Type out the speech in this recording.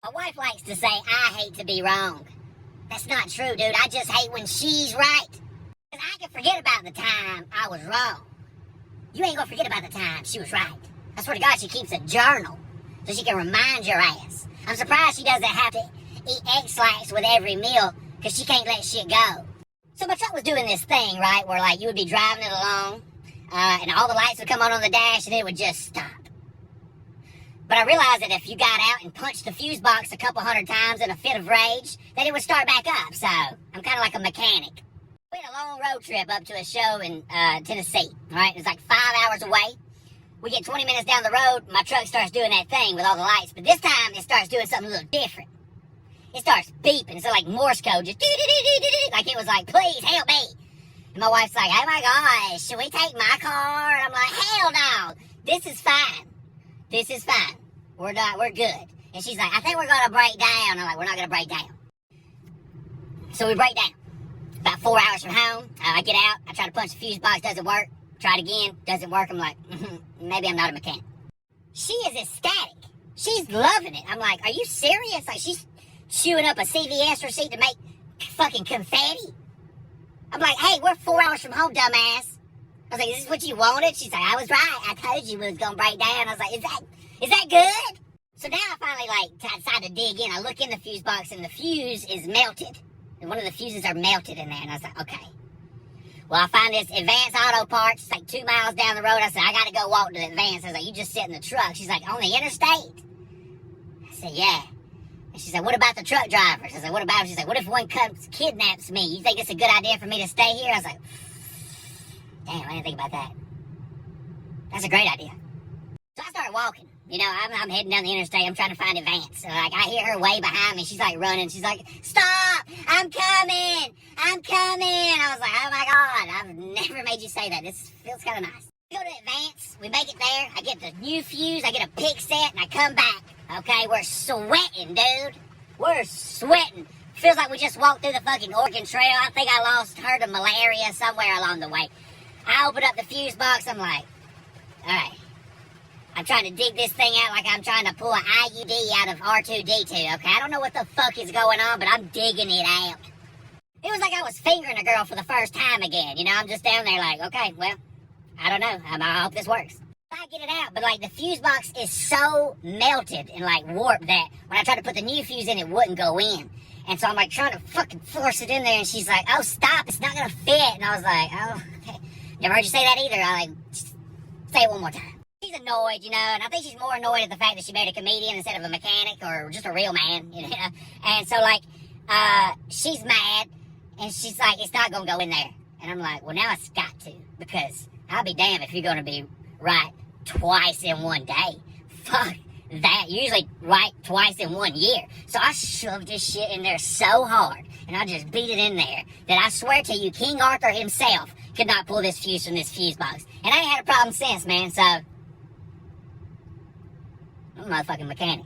My wife likes to say, I hate to be wrong. That's not true, dude. I just hate when she's right. Because I can forget about the time I was wrong. You ain't gonna forget about the time she was right. I swear to God, she keeps a journal so she can remind your ass. I'm surprised she doesn't have to eat egg slices with every meal because she can't let shit go. So my truck was doing this thing, right, where like you would be driving it along and all the lights would come on the dash and it would just stop. But I realized that if you got out and punched the fuse box a couple hundred times in a fit of rage, that it would start back up. So I'm kind of like a mechanic. We had a long road trip up to a show in Tennessee, right? It was like 5 hours away. We get 20 minutes down the road, my truck starts doing that thing with all the lights. But this time, it starts doing something a little different. It starts beeping. So like Morse code, just like it was like, please help me. And my wife's like, oh my gosh, should we take my car? And I'm like, hell no, this is fine. This is fine. We're good. And she's like, I think we're going to break down. I'm like, we're not going to break down. So we break down. About 4 hours from home, I get out. I try to punch the fuse box, doesn't work. Try it again, doesn't work. I'm like, maybe I'm not a mechanic. She is ecstatic. She's loving it. I'm like, are you serious? Like, she's chewing up a CVS receipt to make fucking confetti. I'm like, hey, we're 4 hours from home, dumbass. I was like, is this what you wanted? She's like, I was right. I told you it was gonna break down. I was like, is that good? So now I finally decided to dig in. I look in the fuse box and the fuse is melted. And one of the fuses are melted in there. And I was like, okay. Well, I find this Advance Auto Parts. It's like 2 miles down the road. I said, I gotta go walk to the Advance. I was like, you just sit in the truck. She's like, on the interstate? I said, yeah. And she said, what about the truck drivers? I said, what about them? She's like, what if one comes kidnaps me? You think it's a good idea for me to stay here? I was like, damn, I didn't think about that. That's a great idea. So I started walking. You know, I'm heading down the interstate. I'm trying to find Advance. So, like, I hear her way behind me. She's, like, running. She's like, stop! I'm coming! I'm coming! I was like, oh, my God. I've never made you say that. This feels kind of nice. We go to Advance. We make it there. I get the new fuse. I get a pick set, and I come back. Okay? We're sweating, dude. We're sweating. Feels like we just walked through the fucking Oregon Trail. I think I lost her to malaria somewhere along the way. I open up the fuse box. I'm like, all right. I'm trying to dig this thing out like I'm trying to pull an IUD out of R2-D2, okay? I don't know what the fuck is going on, but I'm digging it out. It was like I was fingering a girl for the first time again, you know? I'm just down there like, okay, well, I don't know. I hope this works. I get it out, but, like, the fuse box is so melted and, like, warped that when I tried to put the new fuse in, it wouldn't go in. And so I'm, like, trying to fucking force it in there, and she's like, oh, stop, it's not gonna fit. And I was like, oh, okay. Never heard you say that either. I, say it one more time. She's annoyed, you know, and I think she's more annoyed at the fact that she married a comedian instead of a mechanic or just a real man, you know. And so, like, she's mad, and she's like, it's not going to go in there. And I'm like, well, now it's got to, because I'll be damned if you're going to be right twice in one day. Fuck that. Usually right twice in 1 year. So I shoved this shit in there so hard, and I just beat it in there, that I swear to you, King Arthur himself could not pull this fuse from this fuse box. And I ain't had a problem since, man, so I'm a motherfucking mechanic.